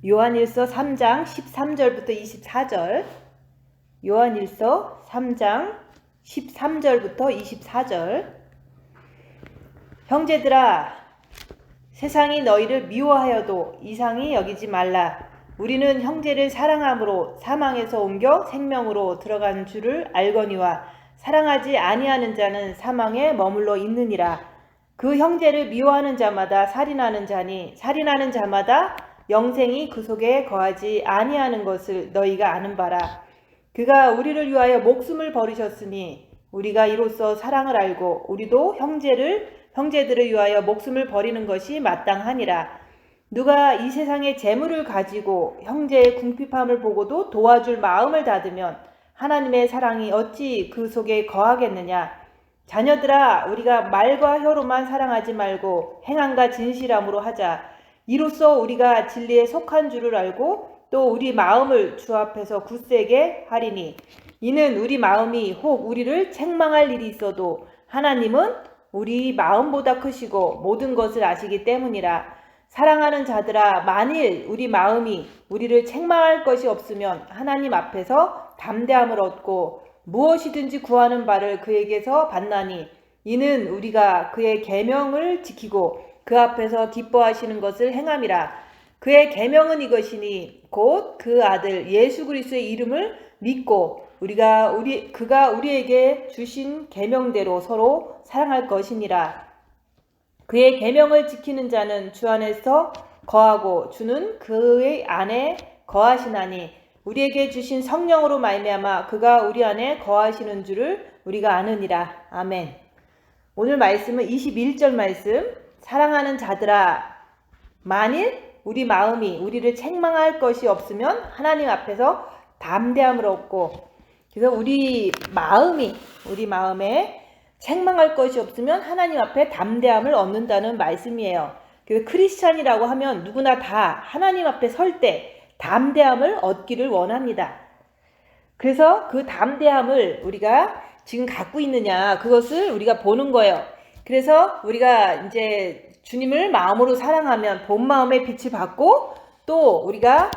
요한일서 3장 13절부터 24절, 요한일서 3장 13절부터 24절. 형제들아, 세상이 너희를 미워하여도 이상히 여기지 말라. 우리는 형제를 사랑함으로 사망에서 옮겨 생명으로 들어간 줄을 알거니와 사랑하지 아니하는 자는 사망에 머물러 있느니라. 그 형제를 미워하는 자마다 살인하는 자니 살인하는 자마다 영생이 그 속에 거하지 아니하는 것을 너희가 아는 바라. 그가 우리를 위하여 목숨을 버리셨으니 우리가 이로써 사랑을 알고 우리도 형제들을 위하여 목숨을 버리는 것이 마땅하니라. 누가 이 세상의 재물을 가지고 형제의 궁핍함을 보고도 도와줄 마음을 닫으면 하나님의 사랑이 어찌 그 속에 거하겠느냐. 자녀들아, 우리가 말과 혀로만 사랑하지 말고 행함과 진실함으로 하자. 이로써 우리가 진리에 속한 줄을 알고 또 우리 마음을 주 앞에서 굳세게 하리니, 이는 우리 마음이 혹 우리를 책망할 일이 있어도 하나님은 우리 마음보다 크시고 모든 것을 아시기 때문이라. 사랑하는 자들아, 만일 우리 마음이 우리를 책망할 것이 없으면 하나님 앞에서 담대함을 얻고 무엇이든지 구하는 바를 그에게서 받나니, 이는 우리가 그의 계명을 지키고 그 앞에서 기뻐하시는 것을 행함이라. 그의 계명은 이것이니 곧 그 아들 예수 그리스도의 이름을 믿고 그가 우리에게 주신 계명대로 서로 사랑할 것이니라. 그의 계명을 지키는 자는 주 안에서 거하고 주는 그의 안에 거하시나니, 우리에게 주신 성령으로 말미암아 그가 우리 안에 거하시는 줄을 우리가 아느니라. 아멘. 오늘 말씀은 21절 말씀. 사랑하는 자들아, 만일 우리 마음이 우리를 책망할 것이 없으면 하나님 앞에서 담대함을 얻고, 그래서 우리 마음에 책망할 것이 없으면 하나님 앞에 담대함을 얻는다는 말씀이에요. 그래서 크리스찬이라고 하면 누구나 다 하나님 앞에 설 때 담대함을 얻기를 원합니다. 그래서 그 담대함을 우리가 지금 갖고 있느냐, 그것을 우리가 보는 거예요. 그래서 우리가 이제 주님을 마음으로 사랑하면 본 마음의 빛을 받고, 또 우리가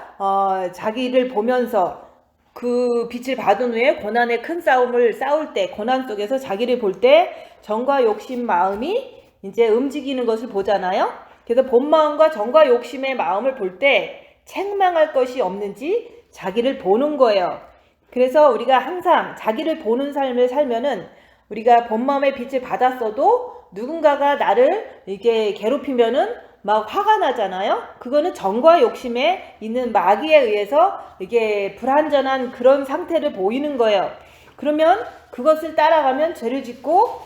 자기를 보면서 그 빛을 받은 후에 고난의 큰 싸움을 싸울 때, 고난 속에서 자기를 볼 때 정과 욕심 마음이 이제 움직이는 것을 보잖아요. 그래서 본 마음과 정과 욕심의 마음을 볼 때 책망할 것이 없는지 자기를 보는 거예요. 그래서 우리가 항상 자기를 보는 삶을 살면은, 우리가 본 마음의 빛을 받았어도 누군가가 나를 이렇게 괴롭히면은 막 화가 나잖아요. 그거는 정과 욕심에 있는 마귀에 의해서 이게 불완전한 그런 상태를 보이는 거예요. 그러면 그것을 따라가면 죄를 짓고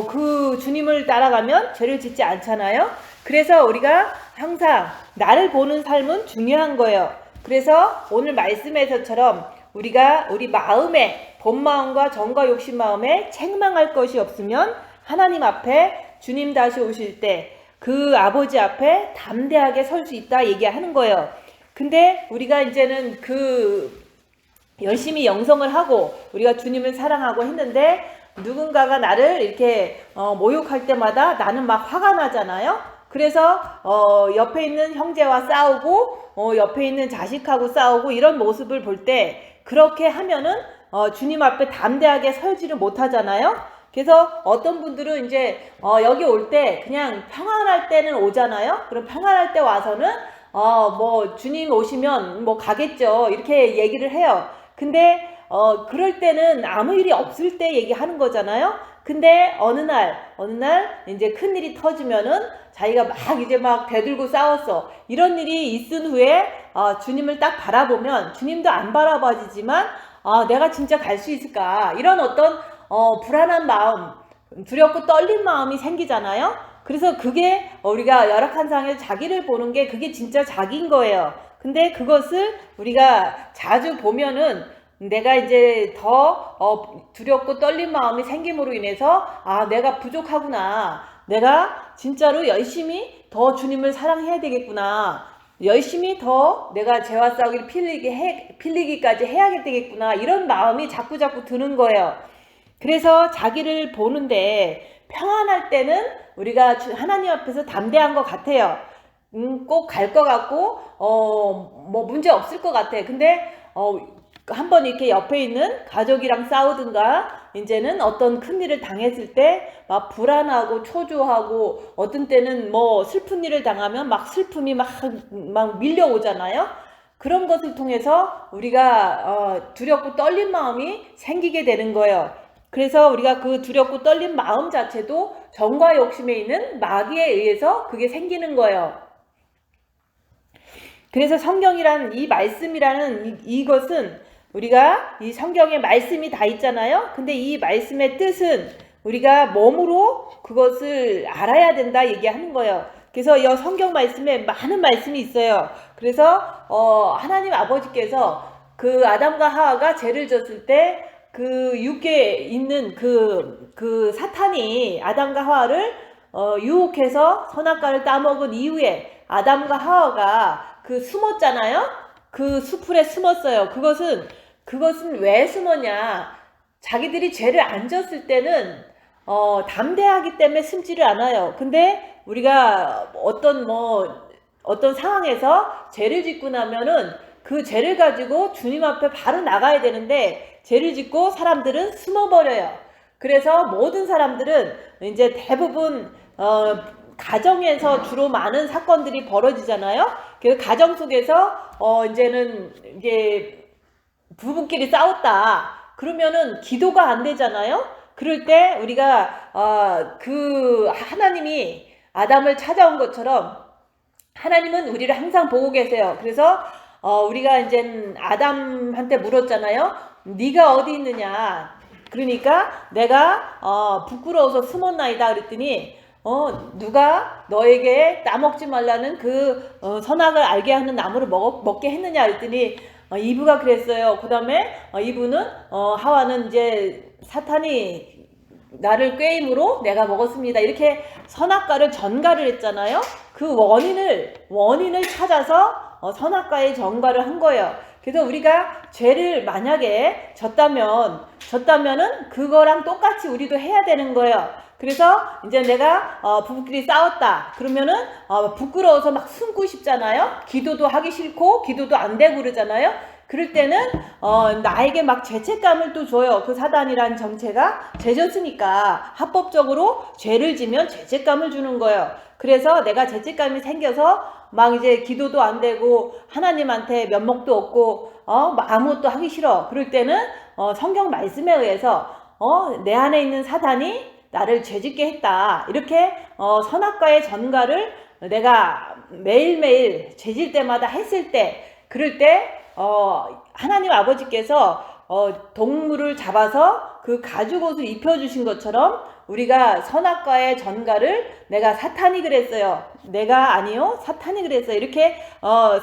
그 주님을 따라가면 죄를 짓지 않잖아요. 그래서 우리가 항상 나를 보는 삶은 중요한 거예요. 그래서 오늘 말씀에서처럼 우리가 우리 마음에, 본 마음과 정과 욕심 마음에 책망할 것이 없으면 하나님 앞에 주님 다시 오실 때 그 아버지 앞에 담대하게 설 수 있다 얘기하는 거예요. 근데 우리가 이제는 열심히 영성을 하고 우리가 주님을 사랑하고 했는데, 누군가가 나를 이렇게 모욕할 때마다 나는 막 화가 나잖아요. 그래서 옆에 있는 형제와 싸우고 옆에 있는 자식하고 싸우고 이런 모습을 볼 때, 그렇게 하면은 주님 앞에 담대하게 설지를 못하잖아요. 그래서 어떤 분들은 이제 여기 올 때 그냥 평안할 때는 오잖아요. 그럼 평안할 때 와서는 뭐 주님 오시면 뭐 가겠죠, 이렇게 얘기를 해요. 근데 그럴 때는 아무 일이 없을 때 얘기하는 거잖아요. 근데 어느 날 이제 큰 일이 터지면은 자기가 막 대들고 싸웠어. 이런 일이 있은 후에 주님을 딱 바라보면 주님도 안 바라봐지지만 내가 진짜 갈 수 있을까, 이런 어떤 불안한 마음, 두렵고 떨린 마음이 생기잖아요. 그래서 그게 우리가 열악한 상황에서 자기를 보는 게 그게 진짜 자기인 거예요. 근데 그것을 우리가 자주 보면은 내가 이제 더 두렵고 떨린 마음이 생김으로 인해서 내가 부족하구나, 내가 진짜로 열심히 더 주님을 사랑해야 되겠구나, 열심히 더 내가 죄와 싸우기를 필리기까지 해야 되겠구나, 이런 마음이 자꾸 드는 거예요. 그래서 자기를 보는데 평안할 때는 우리가 하나님 앞에서 담대한 것 같아요. 꼭 갈 것 같고 뭐 문제 없을 것 같아. 근데 한번 이렇게 옆에 있는 가족이랑 싸우든가 이제는 어떤 큰일을 당했을 때 막 불안하고 초조하고 어떤 때는 뭐 슬픈 일을 당하면 막 슬픔이 막 밀려오잖아요. 그런 것을 통해서 우리가 두렵고 떨린 마음이 생기게 되는 거예요. 그래서 우리가 그 두렵고 떨린 마음 자체도 정과 욕심에 있는 마귀에 의해서 그게 생기는 거예요. 그래서 성경이란 이 말씀이라는 이것은 우리가 이 성경에 말씀이 다 있잖아요. 근데 이 말씀의 뜻은 우리가 몸으로 그것을 알아야 된다 얘기하는 거예요. 그래서 이 성경 말씀에 많은 말씀이 있어요. 그래서 하나님 아버지께서 그 아담과 하와가 죄를 졌을 때 그 육에 있는 그 사탄이 아담과 하와를 유혹해서 선악과를 따먹은 이후에 아담과 하와가 숨었잖아요. 그 수풀에 숨었어요. 그것은 왜 숨었냐? 자기들이 죄를 안 졌을 때는 담대하기 때문에 숨지를 않아요. 근데 우리가 어떤 상황에서 죄를 짓고 나면은 그 죄를 가지고 주님 앞에 바로 나가야 되는데 죄를 짓고 사람들은 숨어버려요. 그래서 모든 사람들은 이제 대부분 가정에서 주로 많은 사건들이 벌어지잖아요. 그래서 가정 속에서 이제는 이게 부부끼리 싸웠다. 그러면은 기도가 안 되잖아요. 그럴 때 우리가 그 하나님이 아담을 찾아온 것처럼 하나님은 우리를 항상 보고 계세요. 그래서 우리가 이제 아담한테 물었잖아요. 네가 어디 있느냐? 그러니까 내가 부끄러워서 숨었나이다 그랬더니 누가 너에게 따먹지 말라는 그 선악을 알게 하는 나무를 먹게 했느냐 그랬더니 이브가 그랬어요. 그 다음에 이브는 하와는 이제 사탄이 나를 꾀임으로 내가 먹었습니다. 이렇게 선악과를 전가를 했잖아요. 그 원인을 찾아서 선악과의 전가를 한 거예요. 그래서 우리가 죄를 만약에 졌다면은 그거랑 똑같이 우리도 해야 되는 거예요. 그래서 이제 내가 부부끼리 싸웠다. 그러면은 부끄러워서 막 숨고 싶잖아요. 기도도 하기 싫고 기도도 안 되고 그러잖아요. 그럴 때는 나에게 막 죄책감을 또 줘요. 그 사단이란 정체가 죄졌으니까 합법적으로 죄를 지면 죄책감을 주는 거예요. 그래서 내가 죄책감이 생겨서 막 이제 기도도 안 되고 하나님한테 면목도 없고 아무것도 하기 싫어. 그럴 때는 성경 말씀에 의해서 내 안에 있는 사단이 나를 죄짓게 했다. 이렇게 선악과의 전가를 내가 매일매일 죄질 때마다 했을 때 그럴 때 하나님 아버지께서 동물을 잡아서 그 가죽옷을 입혀주신 것처럼 우리가 선악과의 전가를 내가 사탄이 그랬어요. 내가 아니요. 사탄이 그랬어요. 이렇게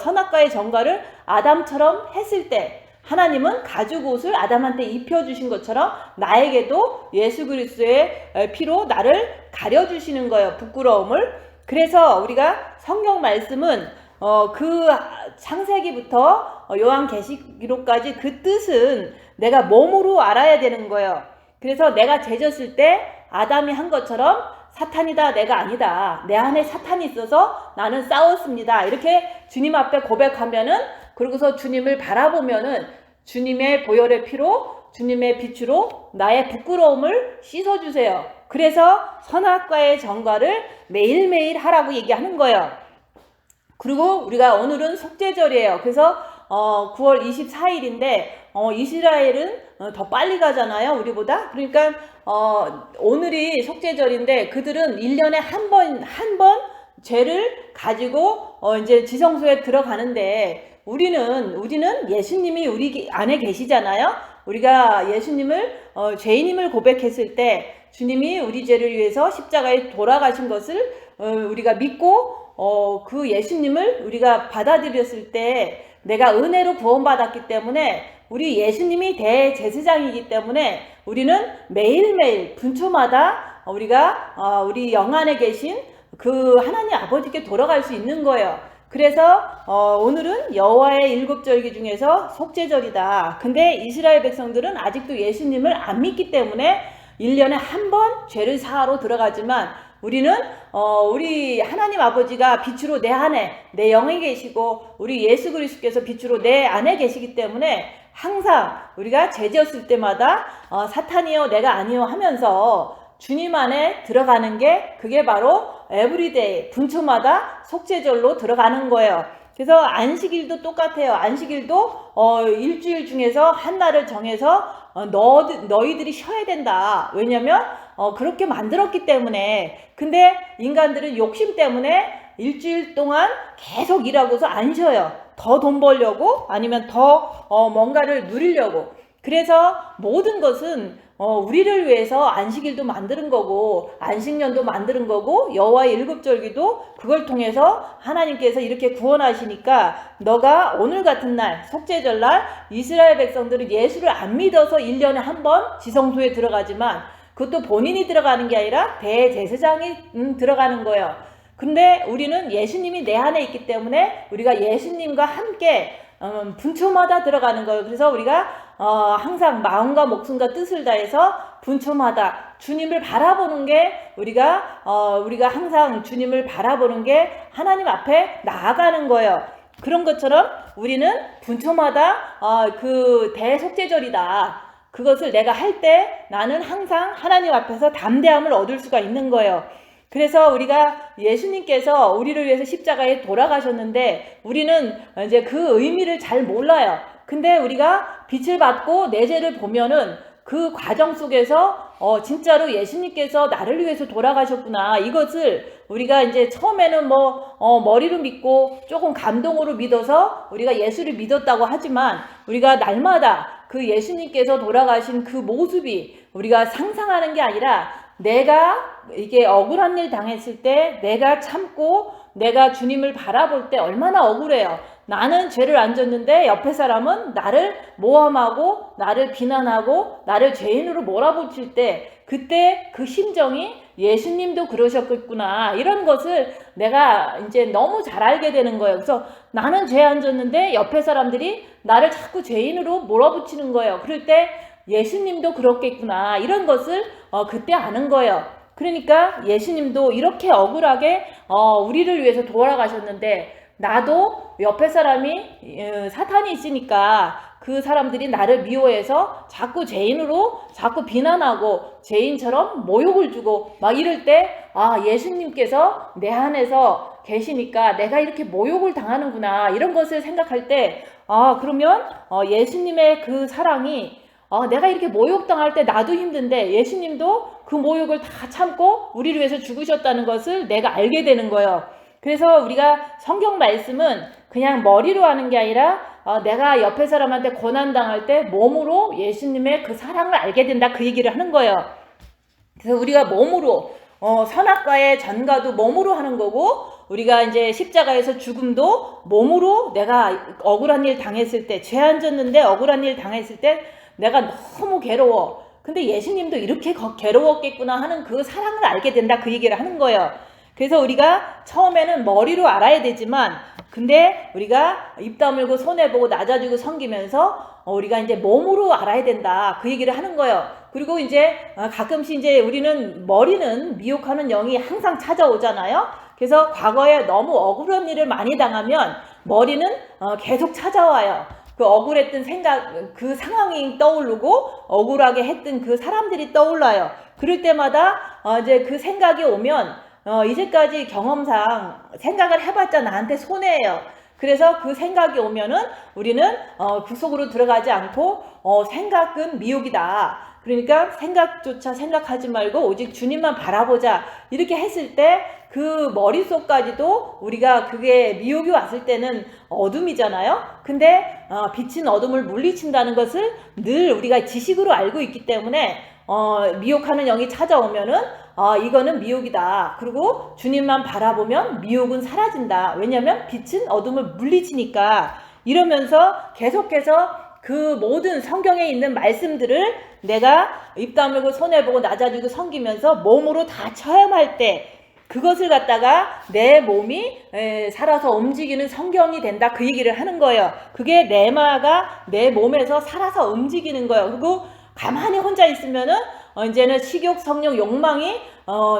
선악과의 전가를 아담처럼 했을 때 하나님은 가죽옷을 아담한테 입혀주신 것처럼 나에게도 예수 그리스도의 피로 나를 가려주시는 거예요. 부끄러움을. 그래서 우리가 성경 말씀은 그 창세기부터 요한계시록까지 그 뜻은 내가 몸으로 알아야 되는 거예요. 그래서 내가 죄졌을 때 아담이 한 것처럼 사탄이다 내가 아니다. 내 안에 사탄이 있어서 나는 싸웠습니다. 이렇게 주님 앞에 고백하면은 그러고서 주님을 바라보면은 주님의 보혈의 피로 주님의 빛으로 나의 부끄러움을 씻어주세요. 그래서 선악과의 전가를 매일매일 하라고 얘기하는 거예요. 그리고 우리가 오늘은 속죄절이에요. 그래서 9월 24일인데 이스라엘은 더 빨리 가잖아요. 우리보다. 그러니까 오늘이 속죄절인데 그들은 1년에 한 번 죄를 가지고 이제 지성소에 들어가는데 우리는 예수님이 우리 안에 계시잖아요. 우리가 예수님을 죄인임을 고백했을 때 주님이 우리 죄를 위해서 십자가에 돌아가신 것을 우리가 믿고 그 예수님을 우리가 받아들였을 때 내가 은혜로 구원받았기 때문에 우리 예수님이 대제사장이기 때문에 우리는 매일매일 분초마다 우리가 우리 영안에 계신 그 하나님 아버지께 돌아갈 수 있는 거예요. 그래서 오늘은 여호와의 7절기 중에서 속죄절이다. 근데 이스라엘 백성들은 아직도 예수님을 안 믿기 때문에 1년에 한 번 죄를 사하러 들어가지만 우리는 우리 하나님 아버지가 빛으로 내 안에 내 영에 계시고 우리 예수 그리스도께서 빛으로 내 안에 계시기 때문에 항상 우리가 죄지었을 때마다 사탄이요 내가 아니요 하면서 주님 안에 들어가는 게 그게 바로 에브리데이 분초마다 속죄절로 들어가는 거예요. 그래서 안식일도 똑같아요. 안식일도 일주일 중에서 한 날을 정해서 너희들이 쉬어야 된다. 왜냐면 그렇게 만들었기 때문에. 근데 인간들은 욕심 때문에 일주일 동안 계속 일하고서 안 쉬어요. 더 돈 벌려고 아니면 더 뭔가를 누리려고. 그래서 모든 것은 우리를 위해서 안식일도 만드는 거고 안식년도 만드는 거고 여호와의 일곱절기도 그걸 통해서 하나님께서 이렇게 구원하시니까 너가 오늘 같은 날 속죄절날 이스라엘 백성들은 예수를 안 믿어서 1년에 한 번 지성소에 들어가지만 그것도 본인이 들어가는 게 아니라 대제사장이 들어가는 거예요. 근데 우리는 예수님이 내 안에 있기 때문에 우리가 예수님과 함께 분초마다 들어가는 거예요. 그래서 우리가 항상 마음과 목숨과 뜻을 다해서 분초마다 주님을 바라보는 게 우리가 항상 주님을 바라보는 게 하나님 앞에 나아가는 거예요. 그런 것처럼 우리는 분초마다 그 대속죄절이다. 그것을 내가 할 때 나는 항상 하나님 앞에서 담대함을 얻을 수가 있는 거예요. 그래서 우리가 예수님께서 우리를 위해서 십자가에 돌아가셨는데 우리는 이제 그 의미를 잘 몰라요. 근데 우리가 빛을 받고 내 죄를 보면은 그 과정 속에서 진짜로 예수님께서 나를 위해서 돌아가셨구나. 이것을 우리가 이제 처음에는 머리로 믿고 조금 감동으로 믿어서 우리가 예수를 믿었다고 하지만 우리가 날마다 그 예수님께서 돌아가신 그 모습이 우리가 상상하는 게 아니라 내가 이게 억울한 일 당했을 때 내가 참고 내가 주님을 바라볼 때 얼마나 억울해요. 나는 죄를 안 졌는데 옆에 사람은 나를 모함하고 나를 비난하고 나를 죄인으로 몰아붙일 때 그때 그 심정이 예수님도 그러셨겠구나. 이런 것을 내가 이제 너무 잘 알게 되는 거예요. 그래서 나는 죄 안 졌는데 옆에 사람들이 나를 자꾸 죄인으로 몰아붙이는 거예요. 그럴 때 예수님도 그렇겠구나. 이런 것을 그때 아는 거예요. 그러니까 예수님도 이렇게 억울하게 우리를 위해서 돌아가셨는데 나도 옆에 사람이 사탄이 있으니까 그 사람들이 나를 미워해서 자꾸 죄인으로 자꾸 비난하고 죄인처럼 모욕을 주고 막 이럴 때 예수님께서 내 안에서 계시니까 내가 이렇게 모욕을 당하는구나. 이런 것을 생각할 때 그러면 예수님의 그 사랑이 내가 이렇게 모욕당할 때 나도 힘든데 예수님도 그 모욕을 다 참고 우리를 위해서 죽으셨다는 것을 내가 알게 되는 거예요. 그래서 우리가 성경 말씀은 그냥 머리로 하는 게 아니라 내가 옆에 사람한테 고난당할 때 몸으로 예수님의 그 사랑을 알게 된다. 그 얘기를 하는 거예요. 그래서 우리가 몸으로 선악과의 전가도 몸으로 하는 거고 우리가 이제 십자가에서 죽음도 몸으로 내가 억울한 일 당했을 때 죄 안 졌는데 억울한 일 당했을 때 내가 너무 괴로워. 근데 예수님도 이렇게 괴로웠겠구나 하는 그 사랑을 알게 된다. 그 얘기를 하는 거예요. 그래서 우리가 처음에는 머리로 알아야 되지만 근데 우리가 입 다물고 손해보고 낮아지고 섬기면서 우리가 이제 몸으로 알아야 된다. 그 얘기를 하는 거예요. 그리고 이제 가끔씩 이제 우리는 머리는 미혹하는 영이 항상 찾아오잖아요. 그래서 과거에 너무 억울한 일을 많이 당하면 머리는 계속 찾아와요. 그 억울했던 생각, 그 상황이 떠오르고 억울하게 했던 그 사람들이 떠올라요. 그럴 때마다 이제 그 생각이 오면 이제까지 경험상 생각을 해봤자 나한테 손해예요. 그래서 그 생각이 오면은 우리는 그 속으로 들어가지 않고 생각은 미혹이다. 그러니까 생각조차 생각하지 말고 오직 주님만 바라보자. 이렇게 했을 때 그 머릿속까지도 우리가 그게 미혹이 왔을 때는 어둠이잖아요. 근데 빛은 어둠을 물리친다는 것을 늘 우리가 지식으로 알고 있기 때문에 미혹하는 영이 찾아오면은 이거는 미혹이다. 그리고 주님만 바라보면 미혹은 사라진다. 왜냐하면 빛은 어둠을 물리치니까. 이러면서 계속해서 그 모든 성경에 있는 말씀들을 내가 입 다물고 손해보고 낮아지고 섬기면서 몸으로 다 체험할 때 그것을 갖다가 내 몸이 살아서 움직이는 성경이 된다. 그 얘기를 하는 거예요. 그게 레마가 내 몸에서 살아서 움직이는 거예요. 그리고 가만히 혼자 있으면은 이제는 식욕, 성욕, 욕망이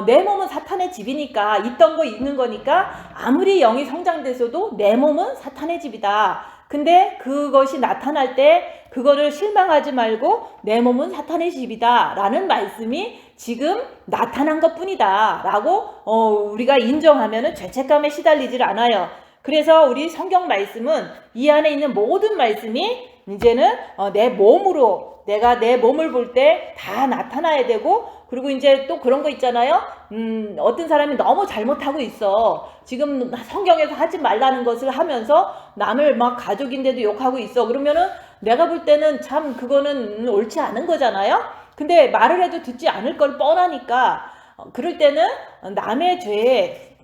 내 몸은 사탄의 집이니까 있던 거 있는 거니까 아무리 영이 성장돼서도 내 몸은 사탄의 집이다. 근데 그것이 나타날 때 그거를 실망하지 말고 내 몸은 사탄의 집이다 라는 말씀이 지금 나타난 것 뿐이다 라고 우리가 인정하면은 죄책감에 시달리질 않아요. 그래서 우리 성경 말씀은 이 안에 있는 모든 말씀이 이제는 내 몸으로 내가 내 몸을 볼 때 다 나타나야 되고, 그리고 이제 또 그런 거 있잖아요. 어떤 사람이 너무 잘못하고 있어. 지금 성경에서 하지 말라는 것을 하면서 남을 막 가족인데도 욕하고 있어. 그러면은 내가 볼 때는 참 그거는 옳지 않은 거잖아요. 근데 말을 해도 듣지 않을 걸 뻔하니까 그럴 때는 남의 죄에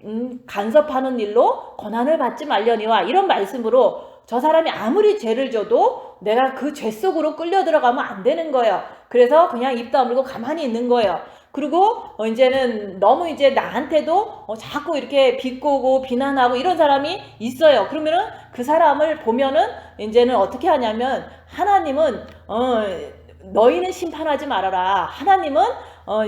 간섭하는 일로 고난을 받지 말려니와 이런 말씀으로 저 사람이 아무리 죄를 져도 내가 그 죄 속으로 끌려 들어가면 안 되는 거예요. 그래서 그냥 입 다물고 가만히 있는 거예요. 그리고 이제는 너무 이제 나한테도 자꾸 이렇게 비꼬고 비난하고 이런 사람이 있어요. 그러면은 그 사람을 보면은 이제는 어떻게 하냐면 하나님은 너희는 심판하지 말아라. 하나님은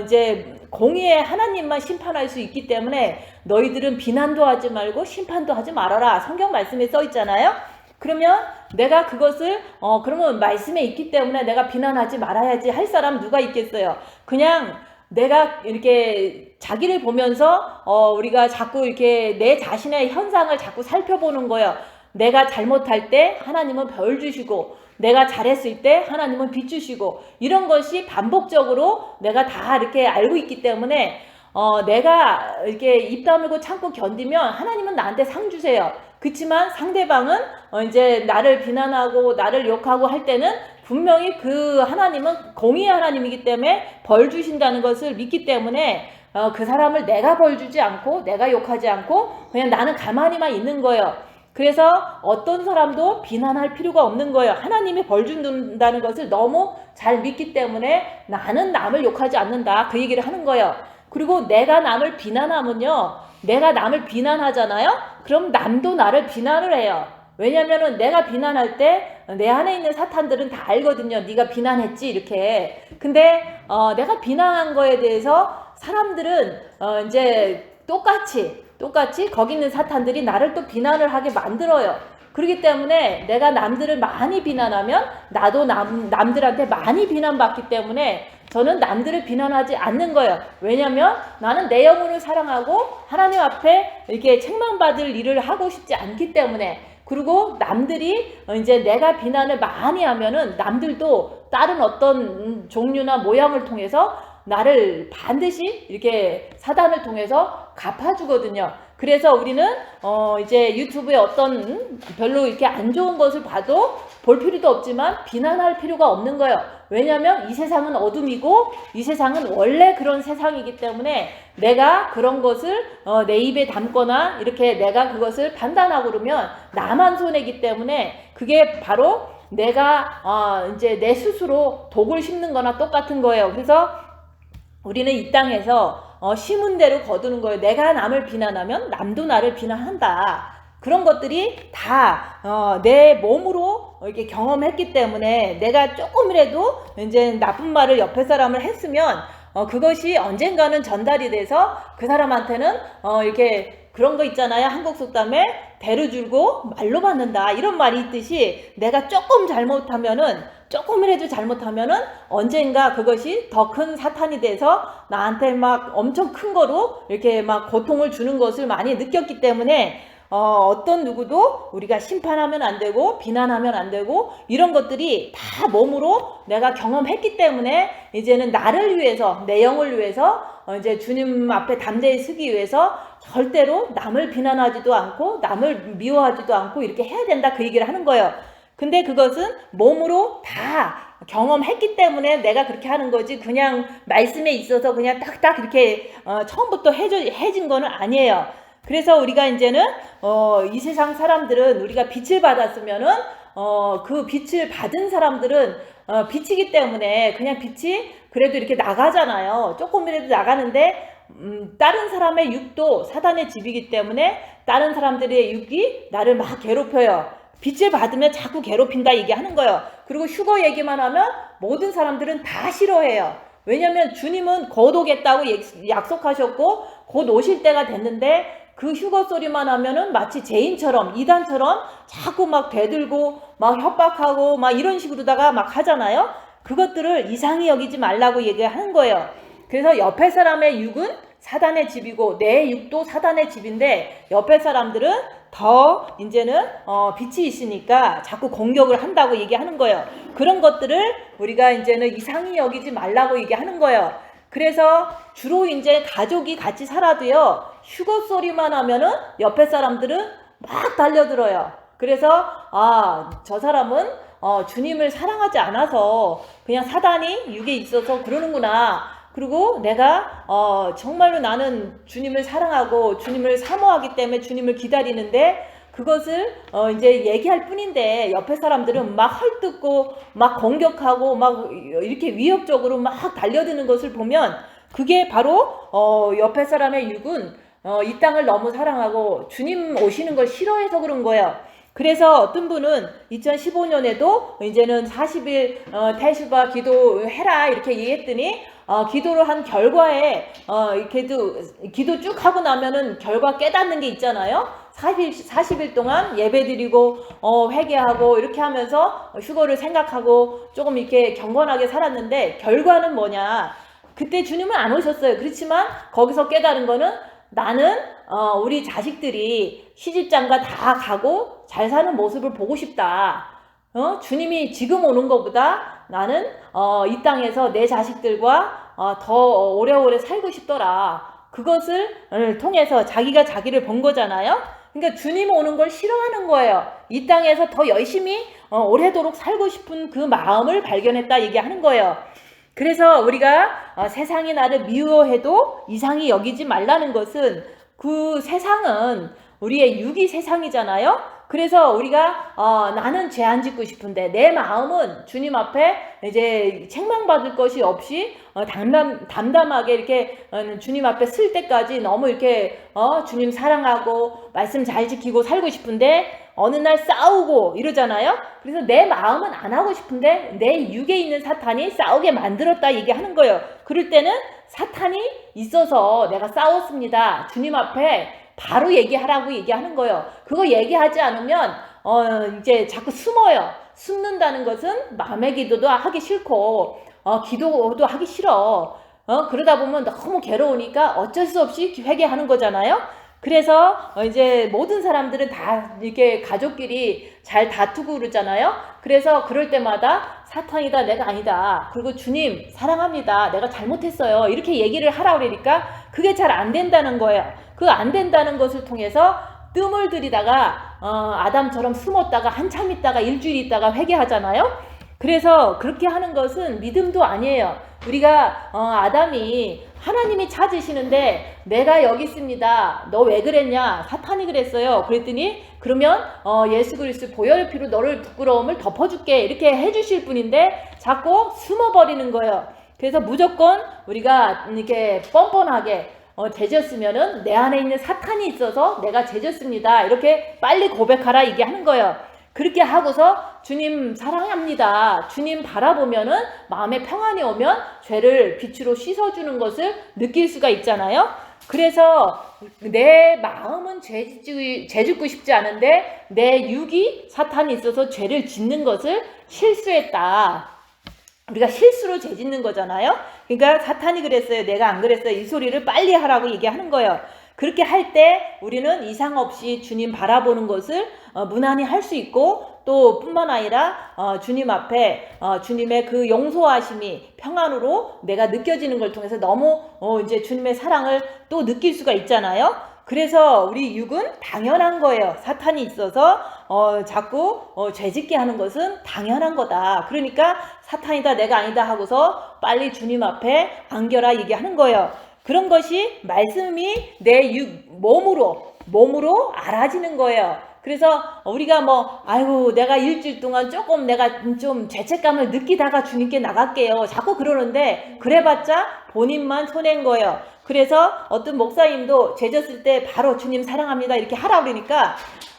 이제 공의의 하나님만 심판할 수 있기 때문에 너희들은 비난도 하지 말고 심판도 하지 말아라. 성경 말씀에 써 있잖아요. 그러면 내가 그것을 그러면 말씀에 있기 때문에 내가 비난하지 말아야지 할 사람 누가 있겠어요. 그냥 내가 이렇게 자기를 보면서 우리가 자꾸 이렇게 내 자신의 현상을 자꾸 살펴보는 거예요. 내가 잘못할 때 하나님은 벌 주시고 내가 잘했을 때 하나님은 빚 주시고 이런 것이 반복적으로 내가 다 이렇게 알고 있기 때문에 내가 이렇게 입 다물고 참고 견디면 하나님은 나한테 상 주세요. 그렇지만 상대방은 이제 나를 비난하고 나를 욕하고 할 때는 분명히 그 하나님은 공의의 하나님이기 때문에 벌 주신다는 것을 믿기 때문에 그 사람을 내가 벌 주지 않고 내가 욕하지 않고 그냥 나는 가만히만 있는 거예요. 그래서 어떤 사람도 비난할 필요가 없는 거예요. 하나님이 벌 준다는 것을 너무 잘 믿기 때문에 나는 남을 욕하지 않는다. 그 얘기를 하는 거예요. 그리고 내가 남을 비난하면요. 내가 남을 비난하잖아요. 그럼 남도 나를 비난을 해요. 왜냐면은 내가 비난할 때 내 안에 있는 사탄들은 다 알거든요. 네가 비난했지 이렇게. 근데 내가 비난한 거에 대해서 사람들은 이제 똑같이 거기 있는 사탄들이 나를 또 비난을 하게 만들어요. 그렇기 때문에 내가 남들을 많이 비난하면 나도 남들한테 많이 비난받기 때문에 저는 남들을 비난하지 않는 거예요. 왜냐면 나는 내 영혼을 사랑하고 하나님 앞에 이렇게 책망받을 일을 하고 싶지 않기 때문에. 그리고 남들이 이제 내가 비난을 많이 하면은 남들도 다른 어떤 종류나 모양을 통해서 나를 반드시 이렇게 사단을 통해서 갚아주거든요. 그래서 우리는 이제 유튜브에 어떤 별로 이렇게 안 좋은 것을 봐도 볼 필요도 없지만 비난할 필요가 없는 거예요. 왜냐하면 이 세상은 어둠이고 이 세상은 원래 그런 세상이기 때문에 내가 그런 것을 내 입에 담거나 이렇게 내가 그것을 판단하고 그러면 나만 손해기 때문에 그게 바로 내가 이제 내 스스로 독을 심는 거나 똑같은 거예요. 그래서 우리는 이 땅에서 심은 대로 거두는 거예요. 내가 남을 비난하면 남도 나를 비난한다. 그런 것들이 다 내 몸으로 이렇게 경험했기 때문에 내가 조금이라도 이제 나쁜 말을 옆에 사람을 했으면 그것이 언젠가는 전달이 돼서 그 사람한테는 이렇게 그런 거 있잖아요. 한국 속담에 대로 줄고 말로 받는다 이런 말이 있듯이 내가 조금이라도 잘못하면은 언젠가 그것이 더 큰 사탄이 돼서 나한테 막 엄청 큰 거로 이렇게 막 고통을 주는 것을 많이 느꼈기 때문에 어떤 누구도 우리가 심판하면 안 되고 비난하면 안 되고 이런 것들이 다 몸으로 내가 경험했기 때문에 이제는 나를 위해서 내 영을 위해서 이제 주님 앞에 담대히 서기 위해서 절대로 남을 비난하지도 않고 남을 미워하지도 않고 이렇게 해야 된다 그 얘기를 하는 거예요. 근데 그것은 몸으로 다 경험했기 때문에 내가 그렇게 하는 거지 그냥 말씀에 있어서 그냥 딱딱 이렇게 처음부터 해진 거는 아니에요. 그래서 우리가 이제는 이 세상 사람들은 우리가 빛을 받았으면은 그 빛을 받은 사람들은 빛이기 때문에 그냥 빛이 그래도 이렇게 나가잖아요. 조금이라도 나가는데 다른 사람의 육도 사단의 집이기 때문에 다른 사람들의 육이 나를 막 괴롭혀요. 빛을 받으면 자꾸 괴롭힌다 얘기하는 거예요. 그리고 휴거 얘기만 하면 모든 사람들은 다 싫어해요. 왜냐면 주님은 곧 오겠다고 약속하셨고 곧 오실 때가 됐는데 그 휴거 소리만 하면은 마치 죄인처럼 이단처럼 자꾸 막 대들고 막 협박하고 막 이런 식으로다가 막 하잖아요. 그것들을 이상히 여기지 말라고 얘기하는 거예요. 그래서 옆에 사람의 육은 사단의 집이고 내 육도 사단의 집인데 옆에 사람들은 더 이제는 빛이 있으니까 자꾸 공격을 한다고 얘기하는 거예요. 그런 것들을 우리가 이제는 이상히 여기지 말라고 얘기하는 거예요. 그래서 주로 이제 가족이 같이 살아도요, 휴거 소리만 하면은 옆에 사람들은 막 달려들어요. 그래서 저 사람은 주님을 사랑하지 않아서 그냥 사단이 육에 있어서 그러는구나. 그리고 내가 정말로 나는 주님을 사랑하고 주님을 사모하기 때문에 주님을 기다리는데 그것을 이제 얘기할 뿐인데 옆에 사람들은 막 헐뜯고 막 공격하고 막 이렇게 위협적으로 막 달려드는 것을 보면 그게 바로 옆에 사람의 육은 이 땅을 너무 사랑하고 주님 오시는 걸 싫어해서 그런 거예요. 그래서 어떤 분은 2015년에도 이제는 40일 태시바 기도해라 이렇게 얘기했더니 기도를 한 결과에 기도 쭉 하고 나면은 결과 깨닫는 게 있잖아요. 40일 동안 예배드리고 회개하고 이렇게 하면서 휴거를 생각하고 조금 이렇게 경건하게 살았는데 결과는 뭐냐? 그때 주님은 안 오셨어요. 그렇지만 거기서 깨달은 거는 나는 우리 자식들이 시집장가 다 가고 잘 사는 모습을 보고 싶다. 주님이 지금 오는 것보다 나는 이 땅에서 내 자식들과 더 오래오래 살고 싶더라. 그것을 통해서 자기가 자기를 본 거잖아요. 그러니까 주님 오는 걸 싫어하는 거예요. 이 땅에서 더 열심히 오래도록 살고 싶은 그 마음을 발견했다 얘기하는 거예요. 그래서 우리가 세상이 나를 미워해도 이상히 여기지 말라는 것은 그 세상은 우리의 육이 세상이잖아요. 그래서 우리가 나는 죄 안 짓고 싶은데 내 마음은 주님 앞에 이제 책망받을 것이 없이 담담하게 이렇게 주님 앞에 쓸 때까지 너무 이렇게 주님 사랑하고 말씀 잘 지키고 살고 싶은데 어느 날 싸우고 이러잖아요. 그래서 내 마음은 안 하고 싶은데 내 육에 있는 사탄이 싸우게 만들었다 얘기하는 거예요. 그럴 때는 사탄이 있어서 내가 싸웠습니다. 주님 앞에 바로 얘기하라고 얘기하는 거예요. 그거 얘기하지 않으면 이제 자꾸 숨어요. 숨는다는 것은 마음의 기도도 하기 싫고 기도도 하기 싫어. 그러다 보면 너무 괴로우니까 어쩔 수 없이 회개하는 거잖아요. 그래서 이제 모든 사람들은 다 이렇게 가족끼리 잘 다투고 그러잖아요. 그래서 그럴 때마다 사탄이다 내가 아니다. 그리고 주님 사랑합니다. 내가 잘못했어요. 이렇게 얘기를 하라고 그러니까 그게 잘 안 된다는 거예요. 그 안 된다는 것을 통해서 뜸을 들이다가 아담처럼 숨었다가 한참 있다가 일주일 있다가 회개하잖아요. 그래서 그렇게 하는 것은 믿음도 아니에요. 우리가 아담이 하나님이 찾으시는데 내가 여기 있습니다. 너 왜 그랬냐? 사탄이 그랬어요. 그랬더니 그러면 예수 그리스도 보혈의 피로 너를 부끄러움을 덮어줄게 이렇게 해주실 분인데 자꾸 숨어버리는 거예요. 그래서 무조건 우리가 이렇게 뻔뻔하게 죄졌으면은 내 안에 있는 사탄이 있어서 내가 죄졌습니다. 이렇게 빨리 고백하라 이게 하는 거예요. 그렇게 하고서 주님 사랑합니다. 주님 바라보면은 마음에 평안이 오면 죄를 빛으로 씻어주는 것을 느낄 수가 있잖아요. 그래서 내 마음은 죄 짓고 싶지 않은데 내 육이 사탄이 있어서 죄를 짓는 것을 실수했다. 우리가 실수로 죄 짓는 거잖아요. 그러니까 사탄이 그랬어요. 내가 안 그랬어요. 이 소리를 빨리 하라고 얘기하는 거예요. 그렇게 할 때 우리는 이상 없이 주님 바라보는 것을 무난히 할 수 있고 또 뿐만 아니라 주님 앞에 주님의 그 용서하심이 평안으로 내가 느껴지는 걸 통해서 너무 이제 주님의 사랑을 또 느낄 수가 있잖아요. 그래서 우리 육은 당연한 거예요. 사탄이 있어서 자꾸 죄짓게 하는 것은 당연한 거다. 그러니까 사탄이다 내가 아니다 하고서 빨리 주님 앞에 안겨라 얘기하는 거예요. 그런 것이 말씀이 내 몸으로 알아지는 거예요. 그래서 우리가 아이고 내가 일주일 동안 조금 내가 좀 죄책감을 느끼다가 주님께 나갈게요. 자꾸 그러는데 그래봤자 본인만 손해인 거예요. 그래서 어떤 목사님도 죄졌을 때 바로 주님 사랑합니다 이렇게 하라 그러니까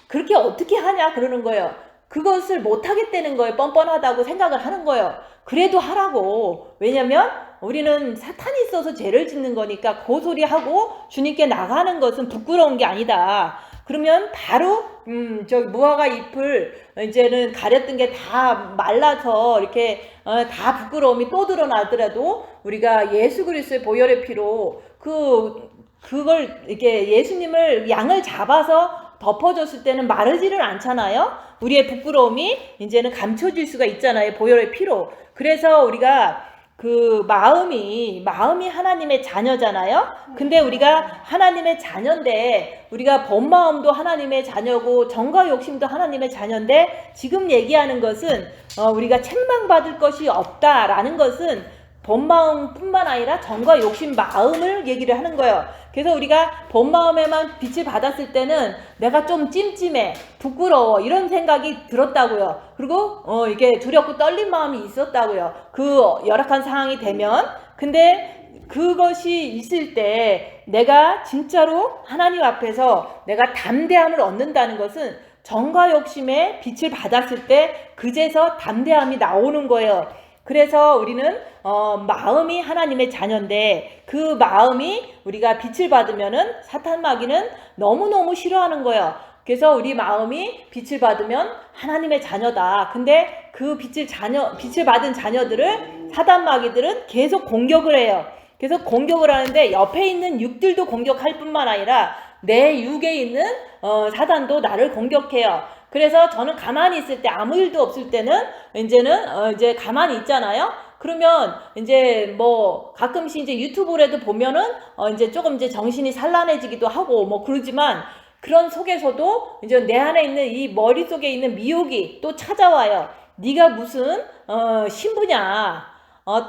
그렇게 어떻게 하냐 그러는 거예요. 그것을 못하겠다는 거예요. 뻔뻔하다고 생각을 하는 거예요. 그래도 하라고. 왜냐면 우리는 사탄이 있어서 죄를 짓는 거니까 그 소리 하고 주님께 나가는 것은 부끄러운 게 아니다. 그러면 바로 저 무화과 잎을 이제는 가렸던 게 다 말라서 이렇게 다 부끄러움이 또 드러나더라도 우리가 예수 그리스도의 보혈의 피로 그걸 이렇게 예수님을 양을 잡아서 덮어줬을 때는 마르지를 않잖아요. 우리의 부끄러움이 이제는 감춰질 수가 있잖아요. 보혈의 피로. 그래서 우리가 그 마음이 하나님의 자녀잖아요. 근데 우리가 하나님의 자녀인데 우리가 본 마음도 하나님의 자녀고 정과 욕심도 하나님의 자녀인데 지금 얘기하는 것은 우리가 책망받을 것이 없다라는 것은 본 마음뿐만 아니라 정과 욕심 마음을 얘기를 하는 거예요. 그래서 우리가 본 마음에만 빛을 받았을 때는 내가 좀 찜찜해, 부끄러워 이런 생각이 들었다고요. 그리고 이게 두렵고 떨린 마음이 있었다고요. 그 열악한 상황이 되면. 근데 그것이 있을 때 내가 진짜로 하나님 앞에서 내가 담대함을 얻는다는 것은 정과 욕심의 빛을 받았을 때 그제서 담대함이 나오는 거예요. 그래서 우리는 마음이 하나님의 자녀인데 그 마음이 우리가 빛을 받으면은 사탄 마귀는 너무너무 싫어하는 거예요. 그래서 우리 마음이 빛을 받으면 하나님의 자녀다. 근데 그 빛을 받은 자녀들을 사탄 마귀들은 계속 공격을 해요. 그래서 공격을 하는데 옆에 있는 육들도 공격할 뿐만 아니라 내 육에 있는 사단도 나를 공격해요. 그래서 저는 가만히 있을 때 아무 일도 없을 때는 이제는 이제 가만히 있잖아요. 그러면 이제 뭐 가끔씩 이제 유튜브라도 보면은 이제 조금 이제 정신이 산란해지기도 하고 뭐 그러지만 그런 속에서도 이제 내 안에 있는 이 머릿속에 있는 미혹이 또 찾아와요. 네가 무슨 신부냐?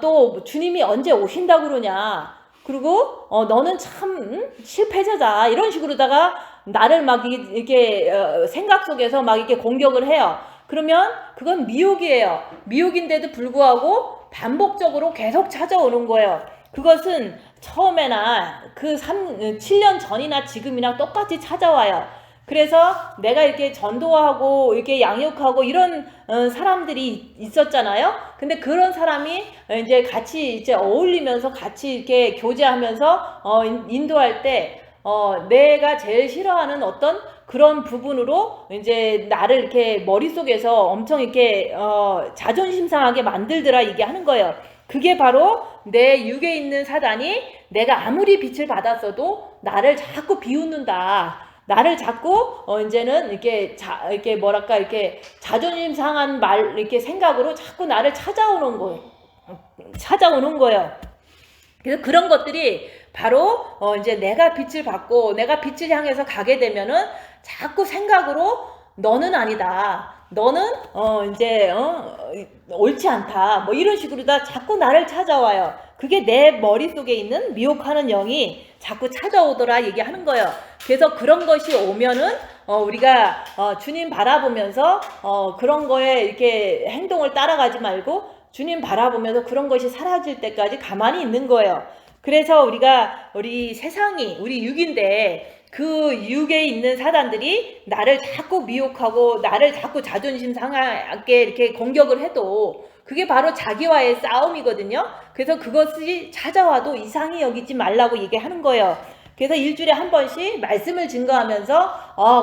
또 주님이 언제 오신다고 그러냐? 그리고 너는 참 실패자다 이런 식으로다가 나를 막 이렇게 생각 속에서 막 이렇게 공격을 해요. 그러면 그건 미혹이에요. 미혹인데도 불구하고 반복적으로 계속 찾아오는 거예요. 그것은 처음에나 7년 전이나 지금이나 똑같이 찾아와요. 그래서 내가 이렇게 전도하고 이렇게 양육하고 이런 사람들이 있었잖아요. 근데 그런 사람이 이제 같이 이제 어울리면서 같이 이렇게 교제하면서 인도할 때 내가 제일 싫어하는 어떤 그런 부분으로 이제 나를 이렇게 머릿속에서 엄청 이렇게 자존심 상하게 만들더라 이게 하는 거예요. 그게 바로 내 육에 있는 사단이 내가 아무리 빛을 받았어도 나를 자꾸 비웃는다. 나를 자꾸 이제는 이렇게 뭐랄까 이렇게 자존심 상한 말 이렇게 생각으로 자꾸 나를 찾아오는 거예요. 그래서 그런 것들이 바로 이제 내가 빛을 받고 내가 빛을 향해서 가게 되면은 자꾸 생각으로 너는 아니다. 너는 이제 옳지 않다. 뭐 이런 식으로 다 자꾸 나를 찾아와요. 그게 내 머릿속에 있는 미혹하는 영이 자꾸 찾아오더라 얘기하는 거예요. 그래서 그런 것이 오면은 우리가 주님 바라보면서 그런 거에 이렇게 행동을 따라가지 말고 주님 바라보면서 그런 것이 사라질 때까지 가만히 있는 거예요. 그래서 우리 세상이 우리 육인데 그 육에 있는 사단들이 나를 자꾸 미혹하고 나를 자꾸 자존심 상하게 이렇게 공격을 해도 그게 바로 자기와의 싸움이거든요. 그래서 그것이 찾아와도 이상히 여기지 말라고 얘기하는 거예요. 그래서 일주일에 한 번씩 말씀을 증거하면서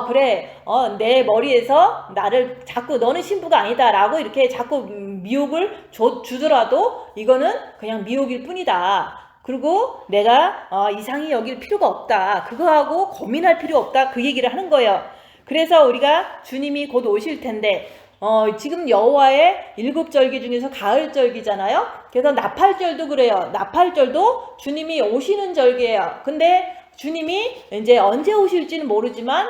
그래 내 머리에서 나를 자꾸 너는 신부가 아니다 라고 이렇게 자꾸 미혹을 주더라도 이거는 그냥 미혹일 뿐이다. 그리고 내가 이상히 여길 필요가 없다. 그거하고 고민할 필요 없다. 그 얘기를 하는 거예요. 그래서 우리가 주님이 곧 오실 텐데 지금 여호와의 7절기 중에서 가을절기잖아요. 그래서 나팔절도 그래요. 나팔절도 주님이 오시는 절기예요. 근데 주님이 이제 언제 오실지는 모르지만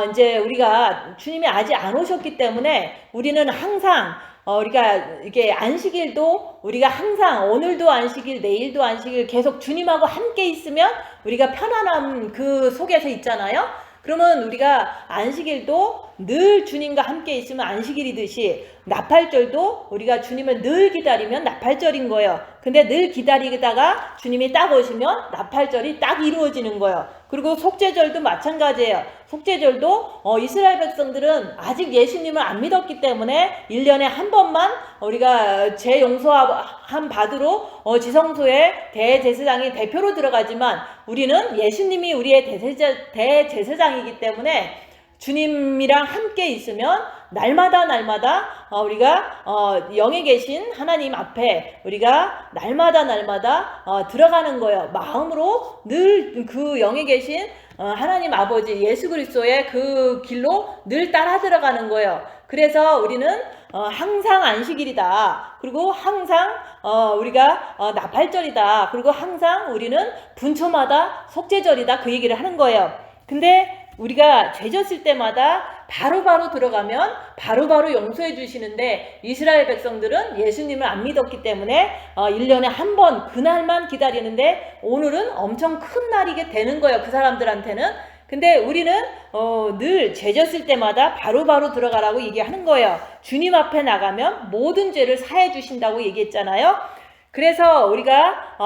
이제 우리가 주님이 아직 안 오셨기 때문에 우리는 항상 우리가 이게 안식일도 우리가 항상 오늘도 안식일, 내일도 안식일 계속 주님하고 함께 있으면 우리가 편안함 그 속에서 있잖아요. 그러면 우리가 안식일도 늘 주님과 함께 있으면 안식일이듯이 나팔절도 우리가 주님을 늘 기다리면 나팔절인 거예요. 근데 늘 기다리다가 주님이 딱 오시면 나팔절이 딱 이루어지는 거예요. 그리고 속죄절도 마찬가지예요. 속죄절도 이스라엘 백성들은 아직 예수님을 안 믿었기 때문에 1년에 한 번만 우리가 재용서함 받으러 지성소에 대제사장이 대표로 들어가지만 우리는 예수님이 우리의 대제사장이기 때문에 주님이랑 함께 있으면 날마다 우리가 영에 계신 하나님 앞에 우리가 날마다 들어가는 거예요. 마음으로 늘 그 영에 계신 하나님 아버지 예수 그리스도의 그 길로 늘 따라 들어가는 거예요. 그래서 우리는 항상 안식일이다. 그리고 항상 우리가 나팔절이다. 그리고 항상 우리는 분초마다 속죄절이다. 그 얘기를 하는 거예요. 근데 우리가 죄 졌을 때마다 바로바로 들어가면 바로바로 용서해 주시는데 이스라엘 백성들은 예수님을 안 믿었기 때문에 1년에 한 번 그날만 기다리는데 오늘은 엄청 큰 날이게 되는 거예요. 그 사람들한테는. 근데 우리는 늘 죄 졌을 때마다 바로바로 들어가라고 얘기하는 거예요. 주님 앞에 나가면 모든 죄를 사해 주신다고 얘기했잖아요. 그래서 우리가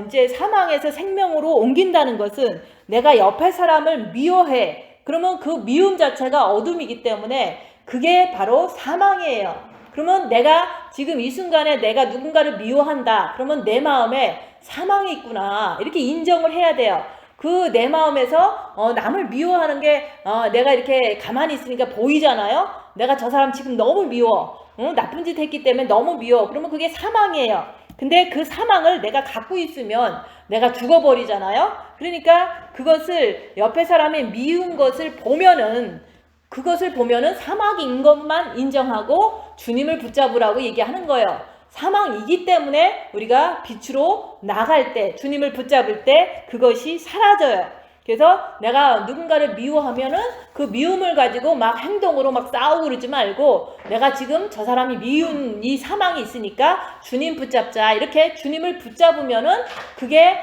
이제 사망에서 생명으로 옮긴다는 것은 내가 옆에 사람을 미워해. 그러면 그 미움 자체가 어둠이기 때문에 그게 바로 사망이에요. 그러면 내가 지금 이 순간에 내가 누군가를 미워한다. 그러면 내 마음에 사망이 있구나. 이렇게 인정을 해야 돼요. 그 내 마음에서 남을 미워하는 게 내가 이렇게 가만히 있으니까 보이잖아요. 내가 저 사람 지금 너무 미워. 나쁜 짓 했기 때문에 너무 미워. 그러면 그게 사망이에요. 근데 그 사망을 내가 갖고 있으면 내가 죽어버리잖아요. 그러니까 그것을 옆에 사람의 미운 것을 보면은 그것을 보면은 사망인 것만 인정하고 주님을 붙잡으라고 얘기하는 거예요. 사망이기 때문에 우리가 빛으로 나갈 때 주님을 붙잡을 때 그것이 사라져요. 그래서 내가 누군가를 미워하면은 그 미움을 가지고 막 행동으로 막 싸우고 그러지 말고 내가 지금 저 사람이 미운 이 사망이 있으니까 주님 붙잡자. 이렇게 주님을 붙잡으면은 그게